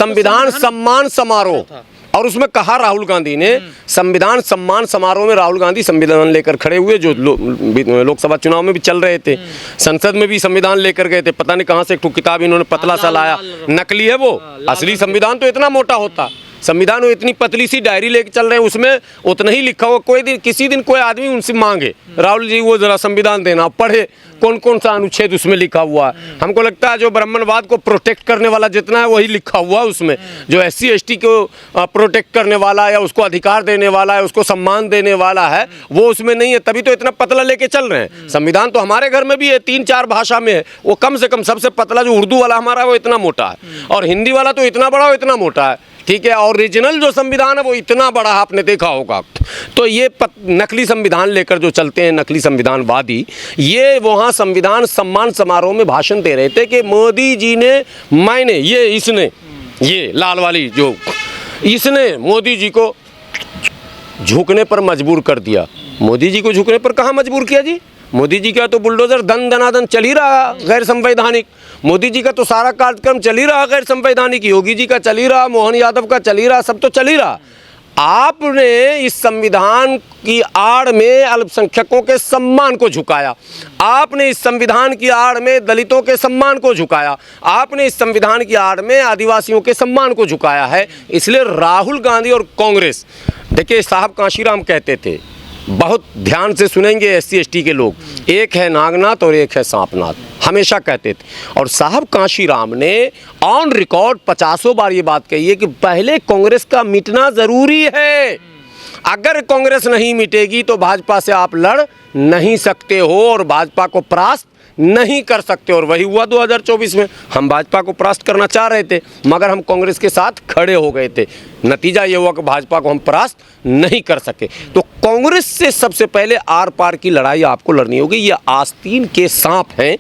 संविधान सम्मान समारोह, और उसमें कहा राहुल गांधी ने, संविधान सम्मान समारोह में राहुल गांधी संविधान लेकर खड़े हुए, जो लोकसभा चुनाव में भी चल रहे थे, संसद में भी संविधान लेकर गए थे। पता नहीं कहाँ से एक ठुक किताब इन्होंने पतला सा लाया, नकली है वो। असली संविधान तो इतना मोटा होता, संविधान वो इतनी पतली सी डायरी लेके चल रहे हैं, उसमें उतना ही लिखा हुआ। कोई दिन किसी दिन कोई आदमी उनसे मांगे, राहुल जी वो जरा संविधान देना, पढ़े कौन कौन सा अनुच्छेद उसमें लिखा हुआ है। हमको लगता है जो ब्राह्मणवाद को प्रोटेक्ट करने वाला जितना है वही लिखा हुआ है उसमें, जो SC ST को प्रोटेक्ट करने वाला या उसको अधिकार देने वाला है, उसको सम्मान देने वाला है, वो उसमें नहीं है। तभी तो इतना पतला लेके चल रहे हैं। संविधान तो हमारे घर में भी है, 3-4 भाषा में है, वो कम से कम सबसे पतला जो उर्दू वाला हमारा वो इतना मोटा है, और हिंदी वाला तो इतना बड़ा, इतना मोटा है, ठीक है। और ओरिजिनल जो संविधान है वो इतना बड़ा आपने देखा होगा। तो ये नकली संविधान लेकर जो चलते हैं नकली संविधानवादी, ये वहाँ संविधान सम्मान समारोह में भाषण दे रहे थे कि मोदी जी ने, मैंने, ये लाल वाली जो, इसने मोदी जी को झुकने पर मजबूर कर दिया। मोदी जी को झुकने पर कहाँ मजबूर किया जी? मोदी जी का तो बुलडोजर दन दनादन चल ही रहा गैर संवैधानिक, मोदी जी का तो सारा कार्यक्रम चल ही रहा गैर संवैधानिक, योगी जी का चल ही रहा, मोहन यादव का चल ही रहा, सब तो चल ही रहा। आपने इस संविधान की आड़ में अल्पसंख्यकों के सम्मान को झुकाया, आपने इस संविधान की आड़ में दलितों के सम्मान को झुकाया, आपने इस संविधान की आड़ में आदिवासियों के सम्मान को झुकाया है। इसलिए राहुल गांधी और कांग्रेस, देखिए साहब कांशीराम कहते थे, बहुत ध्यान से सुनेंगे SC ST के लोग, एक है नागनाथ और एक है सांपनाथ, हमेशा कहते थे। और साहब कांशीराम ने ऑन रिकॉर्ड 50 बार ये बात कही है कि पहले कांग्रेस का मिटना ज़रूरी है। अगर कांग्रेस नहीं मिटेगी तो भाजपा से आप लड़ नहीं सकते हो और भाजपा को परास्त नहीं कर सकते। और वही हुआ 2024 में। हम भाजपा को परास्त करना चाह रहे थे मगर हम कांग्रेस के साथ खड़े हो गए थे। नतीजा ये हुआ कि भाजपा को हम परास्त नहीं कर सके। तो कांग्रेस से सबसे पहले आर पार की लड़ाई आपको लड़नी होगी। ये आस्तीन के सांप हैं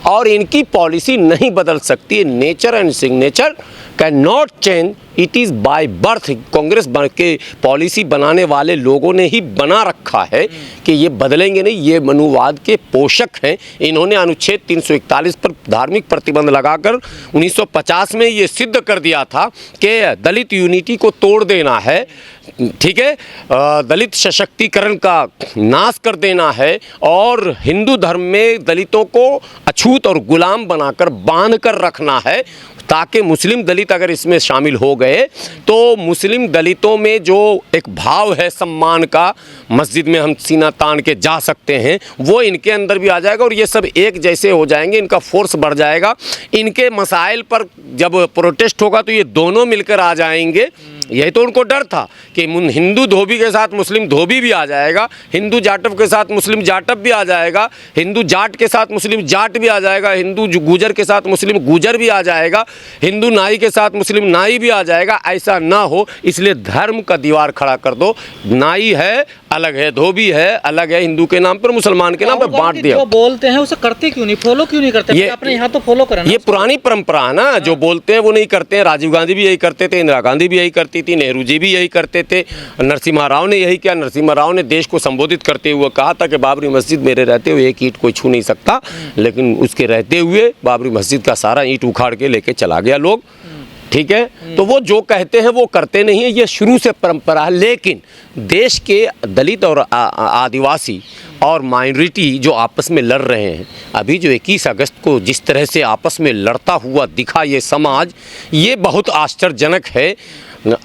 और इनकी पॉलिसी नहीं बदल सकती। Nature and signature can not change, it is by birth. Congress के पॉलिसी बनाने वाले लोगों ने ही बना रखा है कि ये बदलेंगे नहीं। ये मनुवाद के पोषक हैं। इन्होंने अनुच्छेद 341 पर धार्मिक प्रतिबंध लगाकर 1950 में ये सिद्ध कर दिया था कि दलित यूनिटी को तोड़ देना है, ठीक है, दलित सशक्तिकरण का नाश कर देना है और हिंदू धर्म में दलितों को अछूत और गुलाम बनाकर बांध कर रखना है, ताकि मुस्लिम दलित अगर इसमें शामिल हो गए तो मुस्लिम दलितों में जो एक भाव है सम्मान का, मस्जिद में हम सीना तान के जा सकते हैं, वो इनके अंदर भी आ जाएगा और ये सब एक जैसे हो जाएंगे। इनका फोर्स बढ़ जाएगा। इनके मसाइल पर जब प्रोटेस्ट होगा तो ये दोनों मिलकर आ जाएंगे। यही तो उनको डर था कि हिंदू धोबी के साथ मुस्लिम धोबी भी आ जाएगा, हिंदू जाटव के साथ मुस्लिम जाटव भी आ जाएगा, हिंदू जाट के साथ मुस्लिम जाट भी आ जाएगा, हिंदू गुजर के साथ मुस्लिम गुजर भी आ जाएगा, हिंदू नाई के साथ मुस्लिम नाई भी आ जाएगा। ऐसा ना हो इसलिए धर्म का दीवार खड़ा कर दो। नाई है अलग है, धोबी है अलग है, हिंदू के नाम पर मुसलमान के नाम पर बांट दिया। जो बोलते हैं उसे करते क्यों नहीं, फॉलो क्यों नहीं करते? अपने यहाँ तो फॉलो करें। ये पुरानी परंपरा है ना, जो बोलते हैं वो नहीं करते हैं। राजीव गांधी भी यही करते थे, इंदिरा गांधी भी यही करती थी, नेहरू जी भी यही करते थे, नरसिम्हा राव ने यही किया। नरसिम्हा राव ने देश को संबोधित करते हुए कहा था कि बाबरी मस्जिद मेरे रहते हुए एक ईंट कोई छू नहीं सकता, लेकिन उसके रहते हुए बाबरी मस्जिद का सारा ईंट उखाड़ के लेके चला गया लोग, ठीक है। तो वो जो कहते हैं वो करते नहीं है, ये शुरू से परंपरा है। लेकिन देश के दलित और आदिवासी और माइनॉरिटी जो आपस में लड़ रहे हैं, अभी जो 21 अगस्त को जिस तरह से आपस में लड़ता हुआ दिखा ये समाज, ये बहुत आश्चर्यजनक है।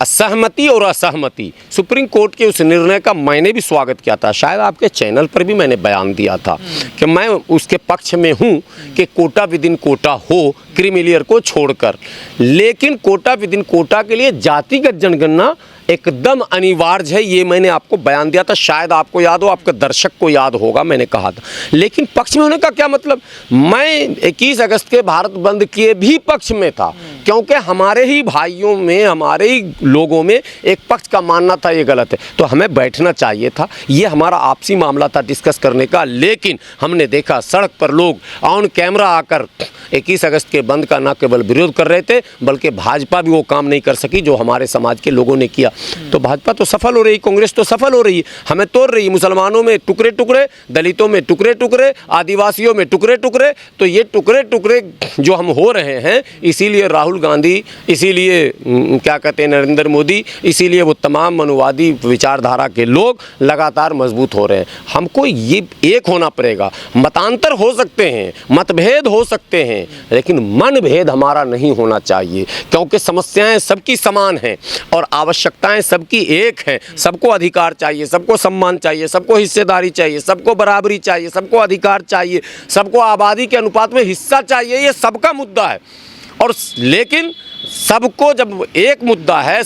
असहमति और असहमति, सुप्रीम कोर्ट के उस निर्णय का मैंने भी स्वागत किया था। शायद आपके चैनल पर भी मैंने बयान दिया था कि मैं उसके पक्ष में हूं कि कोटा विद इन कोटा हो, क्रीमिलियर को छोड़कर। लेकिन कोटा विद इन कोटा के लिए जातिगत जनगणना एकदम अनिवार्य है, ये मैंने आपको बयान दिया था। शायद आपको याद हो, आपके दर्शक को याद होगा, मैंने कहा था। लेकिन पक्ष में होने का क्या मतलब? मैं 21 अगस्त के भारत बंद के भी पक्ष में था, क्योंकि हमारे ही भाइयों में, हमारे ही लोगों में एक पक्ष का मानना था ये गलत है, तो हमें बैठना चाहिए था। ये हमारा आपसी मामला था डिस्कस करने का। लेकिन हमने देखा सड़क पर लोग ऑन कैमरा आकर 21 अगस्त के बंद का न केवल विरोध कर रहे थे, बल्कि भाजपा भी वो काम नहीं कर सकी जो हमारे समाज के लोगों ने किया। तो भाजपा तो सफल हो रही, कांग्रेस तो सफल हो रही है, हमें तोड़ रही है, मुसलमानों में टुकड़े टुकड़े टुकड़े, दलितों में टुकड़े टुकड़े, आदिवासियों में टुकड़े टुकड़े। तो ये टुकड़े टुकड़े जो हम हो रहे हैं, इसीलिए राहुल गांधी, इसीलिए क्या कहते हैं नरेंद्र मोदी, इसीलिए वो तमाम मनुवादी विचारधारा के लोग लगातार मजबूत हो रहे हैं। हमको ये एक होना पड़ेगा। मतांतर हो सकते हैं, मतभेद हो सकते हैं, लेकिन मनभेद हमारा नहीं होना चाहिए, क्योंकि समस्याएं सबकी समान हैं और आवश्यकताएं सबकी एक हैं। सबको अधिकार चाहिए, सबको सम्मान चाहिए, सबको हिस्सेदारी चाहिए, सबको बराबरी चाहिए, सबको अधिकार चाहिए, सबको आबादी के अनुपात में हिस्सा चाहिए। ये सबका मुद्दा है। और लेकिन सबको जब एक मुद्दा है,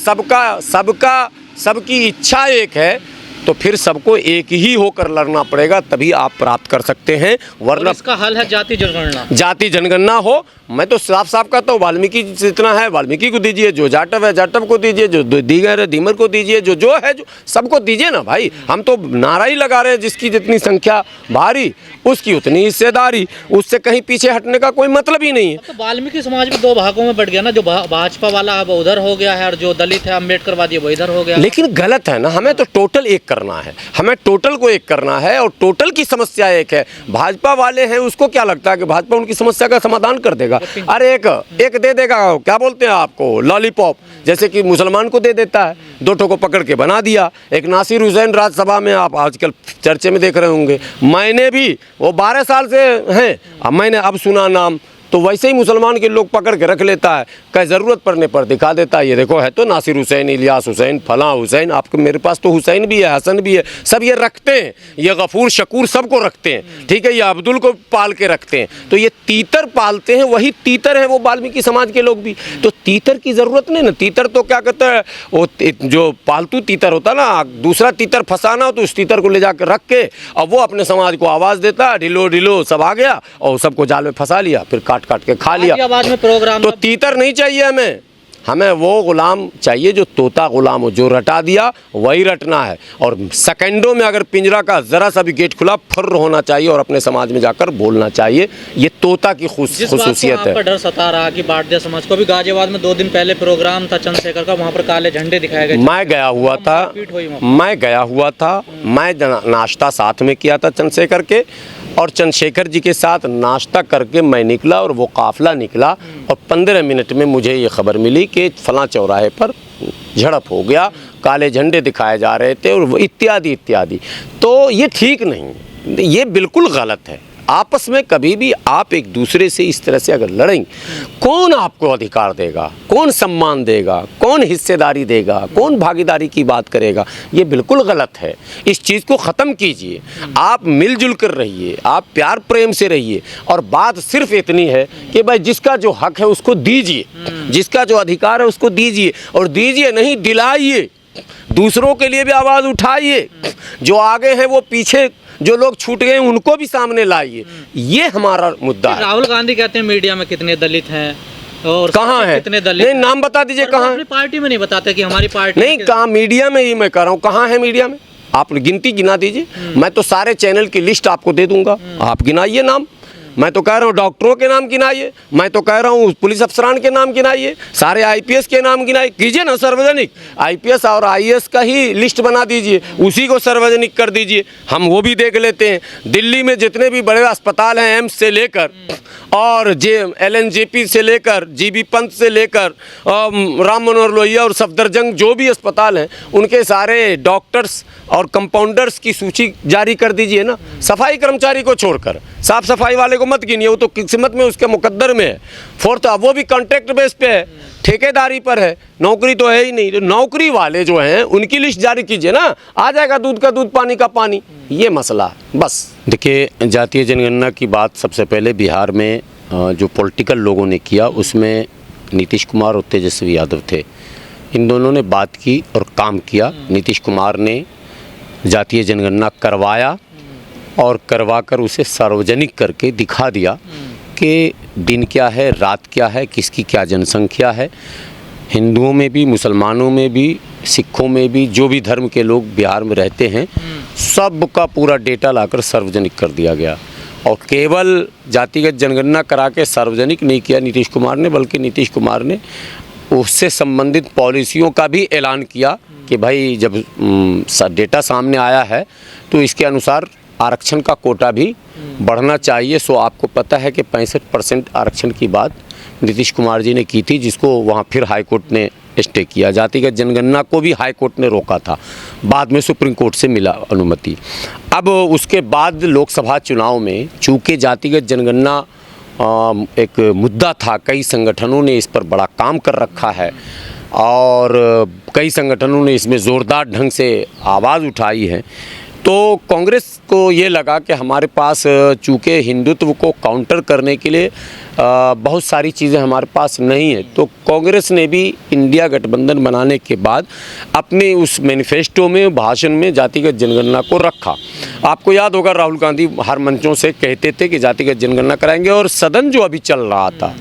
सबकी इच्छा एक है, तो फिर सबको एक ही होकर लड़ना पड़ेगा, तभी आप प्राप्त कर सकते हैं। वरना इसका हल है जाति जनगणना। जाति जनगणना हो। मैं तो साफ साफ कहता हूँ, वाल्मीकि जितना है वाल्मीकि को दीजिए, जो जाटव है जाटव को दीजिए, जो दीगर है दीमर को दीजिए, जो है जो सबको दीजिए ना भाई। हम तो नारा ही लगा रहे हैं, जिसकी जितनी संख्या भारी उसकी उतनी हिस्सेदारी, उससे कहीं पीछे हटने का कोई मतलब ही नहीं है। तो वाल्मीकि समाज भी दो भागों में बढ़ गया ना, जो भाजपा वाला अब उधर हो गया है और जो दलित है अम्बेडकरवादी वो इधर हो गया। लेकिन गलत है ना, हमें तो टोटल एक करना है, हमें टोटल को एक करना है और टोटल की समस्या एक है। भाजपा वाले हैं, उसको क्या लगता है कि भाजपा उनकी समस्या का समाधान कर देगा? अरे एक दे देगा, क्या बोलते हैं आपको, लॉलीपॉप, जैसे कि मुसलमान को दे देता है। दो ठो को पकड़ के बना दिया। एक नासिर हुसैन राज्यसभा में आप आजकल चर्चे में देख रहे होंगे, मैंने भी, वो 12 साल से हैं, अब मैंने अब सुना नाम, तो वैसे ही मुसलमान के लोग पकड़ के रख लेता है, कहीं ज़रूरत पड़ने पर दिखा देता है, ये देखो है तो नासिर हुसैन, इलियास हुसैन, फलां हुसैन, आपके मेरे पास तो हुसैन भी है, हसन भी है, सब ये रखते हैं, ये गफूर शकूर सबको रखते हैं, ठीक है, ये अब्दुल को पाल के रखते हैं। तो ये तीतर पालते हैं, वही तीतर है वो वाल्मीकि समाज के लोग भी। तो तीतर की ज़रूरत नहीं ना। तीतर तो क्या कहते हैं, वो जो पालतू तीतर होता ना, दूसरा तीतर फंसाना हो तो उस तीतर को ले जाकर रख के और वो अपने समाज को आवाज़ देता, ढिलो ढिलो सब आ गया और सबको जाल में फंसा लिया, फिर काट के खा लिया। बाद में प्रोग्राम तो तीतर नहीं चाहिए हमें वो गुलाम चाहिए जो तोता गुलाम हो, जो रटा दिया वही रटना है। और सेकंडों में अगर पिंजरा का जरा सा भी गेट खुला, फुर्र होना चाहिए और अपने समाज में जाकर बोलना चाहिए। ये तोता की खुसूसियत है। आपका डर सता रहा कि बांट दिया समाज को। भी गाजियाबाद में 2 दिन पहले प्रोग्राम था चंद्रशेखर का, वहाँ पर काले झंडे दिखाए गए। मैं गया हुआ था, मैं नाश्ता साथ में किया था चंद्रशेखर के, और चंद्रशेखर जी के साथ नाश्ता करके मैं निकला और वो काफिला निकला और 15 मिनट में मुझे ये खबर मिली कि फलां चौराहे पर झड़प हो गया, काले झंडे दिखाए जा रहे थे और इत्यादि इत्यादि। तो ये ठीक नहीं, ये बिल्कुल गलत है। आपस में कभी भी आप एक दूसरे से इस तरह से अगर लड़ेंगे, कौन आपको अधिकार देगा, कौन सम्मान देगा, कौन हिस्सेदारी देगा, कौन भागीदारी की बात करेगा? ये बिल्कुल गलत है। इस चीज़ को ख़त्म कीजिए। आप मिलजुल कर रहिए, आप प्यार प्रेम से रहिए और बात सिर्फ इतनी है कि भाई जिसका जो हक है उसको दीजिए, जिसका जो अधिकार है उसको दीजिए, और दीजिए नहीं दिलाइए। दूसरों के लिए भी आवाज़ उठाइए, जो आगे हैं वो पीछे, जो लोग छूट गए उनको भी सामने लाइए। ये हमारा मुद्दा है। राहुल गांधी कहते हैं मीडिया में कितने दलित हैं और कहाँ है, कितने दलित नहीं नाम बता दीजिए कहाँ। अपनी पार्टी में नहीं बताते कि हमारी पार्टी नहीं, कहाँ मीडिया में ही मैं कह रहा हूँ, कहाँ है मीडिया में? आप गिनती गिना दीजिए, मैं तो सारे चैनल की लिस्ट आपको दे दूंगा, आप गिनाइए नाम। मैं तो कह रहा हूँ डॉक्टरों के नाम गिनाइए, मैं तो कह रहा हूँ पुलिस अफसरान के नाम गिनाइए, सारे आईपीएस के नाम गिनाइए, कीजिए ना सार्वजनिक। आईपीएस और आईएएस का ही लिस्ट बना दीजिए, उसी को सार्वजनिक कर दीजिए, हम वो भी देख लेते हैं। दिल्ली में जितने भी बड़े अस्पताल हैं, एम्स से लेकर और LNJP से लेकर, जीबी पंत से लेकर राम मनोहर लोहिया और सफदरजंग, जो भी अस्पताल हैं उनके सारे डॉक्टर्स और कंपाउंडर्स की सूची जारी कर दीजिए ना। सफाई कर्मचारी को छोड़कर, साफ सफाई वाले को मत गिनिए, वो तो किस्मत में उसके मुकद्दर में है। फोर्थ, वो भी कॉन्ट्रैक्ट बेस पे है, ठेकेदारी पर है, नौकरी तो है ही नहीं। तो नौकरी वाले जो हैं उनकी लिस्ट जारी कीजिए ना, आ जाएगा दूध का दूध पानी का पानी। ये मसला बस। देखिए, जातीय जनगणना की बात सबसे पहले बिहार में जो पॉलिटिकल लोगों ने किया उसमें नीतीश कुमार और तेजस्वी यादव थे। इन दोनों ने बात की और काम किया। नीतीश कुमार ने जातीय जनगणना करवाया और करवा कर उसे सार्वजनिक करके दिखा दिया कि दिन क्या है, रात क्या है, किसकी क्या जनसंख्या है। हिंदुओं में भी, मुसलमानों में भी, सिखों में भी, जो भी धर्म के लोग बिहार में रहते हैं, सब का पूरा डेटा लाकर सार्वजनिक कर दिया गया। और केवल जातिगत जनगणना करा के सार्वजनिक नहीं किया नीतीश कुमार ने, बल्कि नीतीश कुमार ने उससे संबंधित पॉलिसियों का भी ऐलान किया कि भाई जब डेटा सामने आया है तो इसके अनुसार आरक्षण का कोटा भी बढ़ना चाहिए। सो आपको पता है कि 65% आरक्षण की बात नीतीश कुमार जी ने की थी, जिसको वहाँ फिर हाई कोर्ट ने स्टे किया। जातिगत जनगणना को भी हाई कोर्ट ने रोका था, बाद में सुप्रीम कोर्ट से मिला अनुमति। अब उसके बाद लोकसभा चुनाव में चूँकि जातिगत जनगणना एक मुद्दा था, कई संगठनों ने इस पर बड़ा काम कर रखा है और कई संगठनों ने इसमें ज़ोरदार ढंग से आवाज़ उठाई है, तो कांग्रेस को ये लगा कि हमारे पास चूँकि हिंदुत्व को काउंटर करने के लिए बहुत सारी चीज़ें हमारे पास नहीं है, तो कांग्रेस ने भी इंडिया गठबंधन बनाने के बाद अपने उस मैनिफेस्टो में, भाषण में जातिगत जनगणना को रखा। आपको याद होगा राहुल गांधी हर मंचों से कहते थे कि जातिगत जनगणना कराएंगे, और सदन जो अभी चल रहा था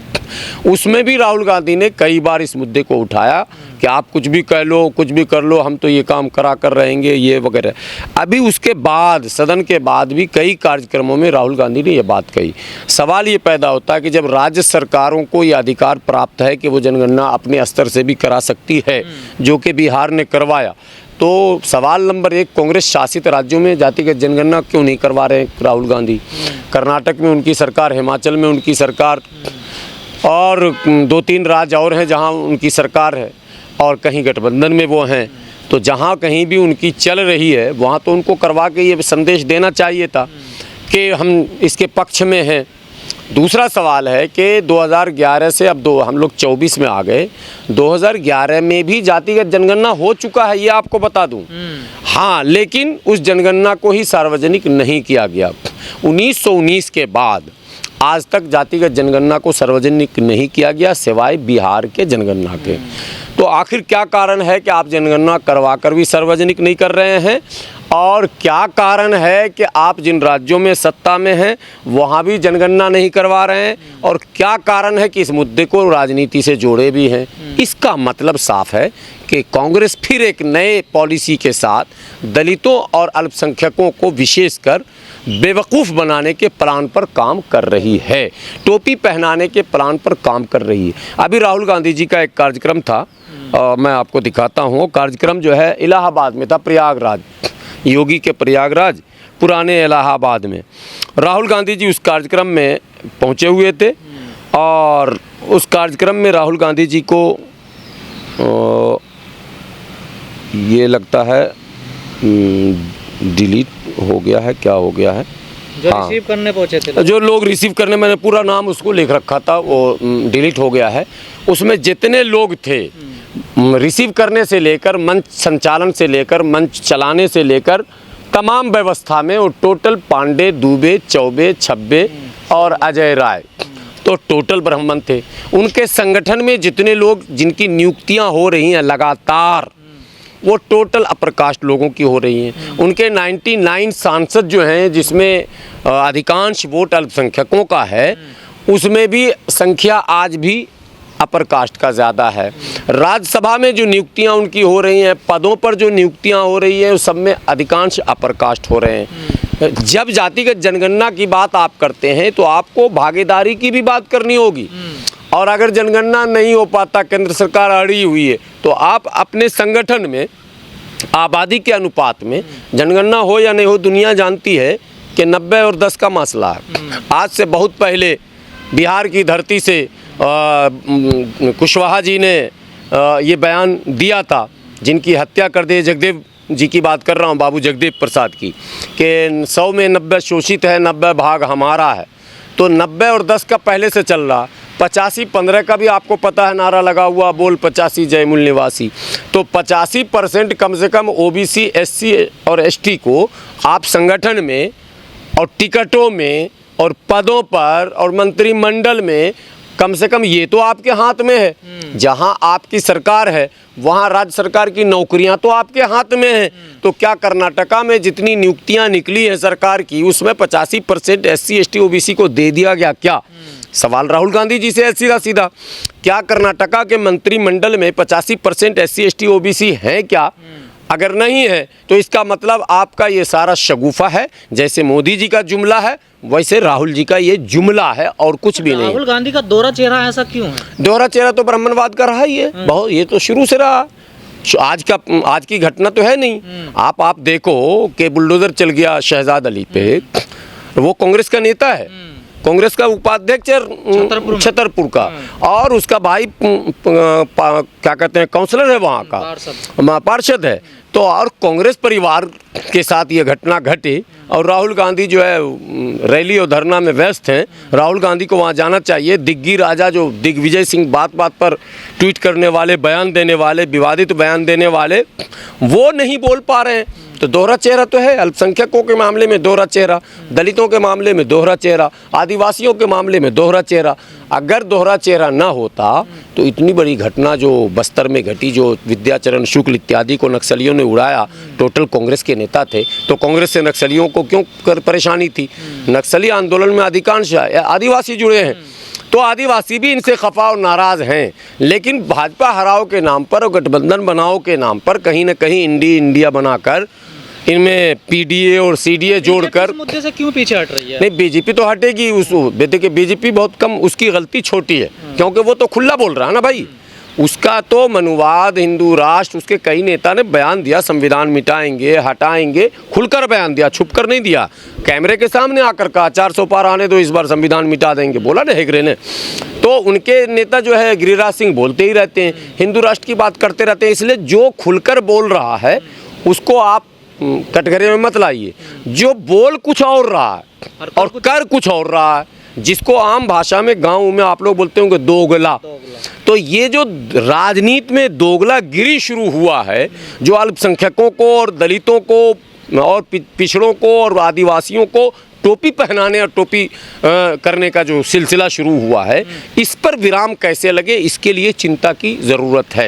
उसमें भी राहुल गांधी ने कई बार इस मुद्दे को उठाया कि आप कुछ भी कह लो, कुछ भी कर लो, हम तो ये काम करा कर रहेंगे, ये वगैरह। अभी उसके बाद सदन के बाद भी कई कार्यक्रमों में राहुल गांधी ने ये बात कही। सवाल ये पैदा होता है कि जब राज्य सरकारों को ये अधिकार प्राप्त है कि वो जनगणना अपने स्तर से भी करा सकती है, जो कि बिहार ने करवाया, तो सवाल नंबर 1, कांग्रेस शासित राज्यों में जातिगत जनगणना क्यों नहीं करवा रहे राहुल गांधी? कर्नाटक में उनकी सरकार, हिमाचल में उनकी सरकार, और 2-3 राज्य और हैं जहां उनकी सरकार है, और कहीं गठबंधन में वो हैं। तो जहां कहीं भी उनकी चल रही है वहां तो उनको करवा के ये संदेश देना चाहिए था कि हम इसके पक्ष में हैं। दूसरा सवाल है कि 2011 से अब हम लोग 24 में आ गए। 2011 में भी जातिगत जनगणना हो चुका है, ये आपको बता दूं। हाँ, लेकिन उस जनगणना को ही सार्वजनिक नहीं किया गया। 1919 के बाद आज तक जातिगत जनगणना को सार्वजनिक नहीं किया गया, सिवाय बिहार के जनगणना के। तो आखिर क्या कारण है कि आप जनगणना करवा कर भी सार्वजनिक नहीं कर रहे हैं, और क्या कारण है कि आप जिन राज्यों में सत्ता में हैं वहाँ भी जनगणना नहीं करवा रहे हैं, और क्या कारण है कि इस मुद्दे को राजनीति से जोड़े भी हैं? इसका मतलब साफ है कि कांग्रेस फिर एक नए पॉलिसी के साथ दलितों और अल्पसंख्यकों को विशेषकर बेवकूफ़ बनाने के प्लान पर काम कर रही है, टोपी पहनाने के प्लान पर काम कर रही है। अभी राहुल गांधी जी का एक कार्यक्रम था, मैं आपको दिखाता हूँ। कार्यक्रम जो है इलाहाबाद में था, प्रयागराज, योगी के प्रयागराज, पुराने इलाहाबाद में। राहुल गांधी जी उस कार्यक्रम में पहुँचे हुए थे, और उस कार्यक्रम में राहुल गांधी जी को ये लगता है डिलीट हो गया है, क्या हो गया है, जो रिसीव करने पहुंचे थे, जो लोग रिसीव करने, मैंने पूरा नाम उसको लिख रखा था, वो डिलीट हो गया है। उसमें जितने लोग थे रिसीव करने से लेकर मंच संचालन से लेकर मंच चलाने से लेकर तमाम व्यवस्था में, वो टोटल पांडे, दुबे, चौबे, छब्बे और अजय राय, तो टोटल ब्राह्मण थे। उनके संगठन में जितने लोग जिनकी नियुक्तियां हो रही हैं लगातार, वो टोटल अपर कास्ट लोगों की हो रही हैं। उनके 99 सांसद जो हैं, जिसमें अधिकांश वोट अल्पसंख्यकों का है, उसमें भी संख्या आज भी अपर कास्ट का ज़्यादा है। राज्यसभा में जो नियुक्तियां उनकी हो रही हैं, पदों पर जो नियुक्तियां हो रही हैं, उस सब में अधिकांश अपर कास्ट हो रहे हैं। जब जातिगत जनगणना की बात आप करते हैं तो आपको भागीदारी की भी बात करनी होगी, और अगर जनगणना नहीं हो पाता, केंद्र सरकार अड़ी हुई है, तो आप अपने संगठन में आबादी के अनुपात में, जनगणना हो या नहीं हो, दुनिया जानती है कि 90 और 10 का मसला है। आज से बहुत पहले बिहार की धरती से कुशवाहा जी ने ये बयान दिया था, जिनकी हत्या कर दी, जगदेव जी की बात कर रहा हूँ, बाबू जगदेव प्रसाद की, कि 100 में 90 शोषित है, 90 भाग हमारा है। तो 90 और 10 का पहले से चल रहा, 85-15 का भी आपको पता है, नारा लगा हुआ, बोल 85 जयमूल निवासी। तो 85% कम से कम ओबीसी, एससी और एसटी को आप संगठन में और टिकटों में और पदों पर और मंत्रिमंडल में, कम से कम ये तो आपके हाथ में है। जहां आपकी सरकार है वहां राज्य सरकार की नौकरियां तो आपके हाथ में हैं। तो क्या कर्नाटका में जितनी नियुक्तियां निकली हैं सरकार की, उसमें 85% एससी, एसटी, ओबीसी को दे दिया गया क्या? सवाल राहुल गांधी जी से है सीधा सीधा। क्या कर्नाटका के मंत्रिमंडल में 85% एससी, एसटी, ओबीसी हैं क्या? अगर नहीं है तो इसका मतलब आपका ये सारा शगुफा है। जैसे मोदी जी का जुमला है, वैसे राहुल जी का ये जुमला है, और कुछ भी नहीं। राहुल गांधी का दोहरा चेहरा ऐसा क्यों है? दोहरा चेहरा तो ब्राह्मणवाद का रहा ही है, बहुत, ये तो शुरू से रहा। आज की घटना तो है नहीं। आप देखो कि बुलडोजर चल गया शहजाद अली पे, वो कांग्रेस का नेता है, कांग्रेस का उपाध्यक्ष है छतरपुर का, और उसका भाई क्या कहते हैं काउंसलर है वहाँ का, पार्षद है। तो और कांग्रेस परिवार के साथ ये घटना घटी, और राहुल गांधी जो है रैली और धरना में व्यस्त हैं। राहुल गांधी को वहाँ जाना चाहिए। दिग्गी राजा जो दिग्विजय सिंह बात बात पर ट्वीट करने वाले, बयान देने वाले, विवादित बयान देने वाले, वो नहीं बोल पा रहे हैं। तो दोहरा चेहरा तो है। अल्पसंख्यकों के मामले में दोहरा चेहरा, दलितों के मामले में दोहरा चेहरा, आदिवासियों के मामले में दोहरा चेहरा। अगर दोहरा चेहरा ना होता तो इतनी बड़ी घटना जो बस्तर में घटी, जो विद्याचरण शुक्ल इत्यादि को नक्सलियों ने उड़ाया, टोटल कांग्रेस के नेता थे, तो कांग्रेस से नक्सलियों को क्यों परेशानी थी? नक्सली आंदोलन में अधिकांश आदिवासी जुड़े हैं, तो आदिवासी भी इनसे खफा और नाराज़ हैं। लेकिन भाजपा हराओ के नाम पर और गठबंधन बनाओ के नाम पर कहीं ना कहीं इंडिया बनाकर इनमें पीडीए और सीडीए जोड़कर, मुद्दे से क्यों पीछे हट रही है? नहीं, बीजेपी तो हटेगी। देखिए बीजेपी बहुत कम, उसकी गलती छोटी है, क्योंकि वो तो खुला बोल रहा है ना भाई। उसका तो मनुवाद, हिंदू राष्ट्र, उसके कई नेता ने बयान दिया संविधान मिटाएंगे, हटाएंगे, खुलकर बयान दिया, छुपकर नहीं दिया। कैमरे के सामने आकर कहा 400 पार आने दो, इस बार संविधान मिटा देंगे, बोला ना हेगड़े ने। तो उनके नेता जो है गिरिराज सिंह बोलते ही रहते हैं, हिंदू राष्ट्र की बात करते रहते हैं। इसलिए जो खुलकर बोल रहा है उसको आप कटघरे में मत लाइए। जो बोल कुछ और रहा है और कर कुछ और रहा है, जिसको आम भाषा में गांव में आप लोग बोलते होंगे दोगला। तो ये जो राजनीति में दोगलागिरी शुरू हुआ है, जो अल्पसंख्यकों को और दलितों को और पिछड़ों को और आदिवासियों को टोपी पहनाने और टोपी करने का जो सिलसिला शुरू हुआ है, इस पर विराम कैसे लगे, इसके लिए चिंता की ज़रूरत है।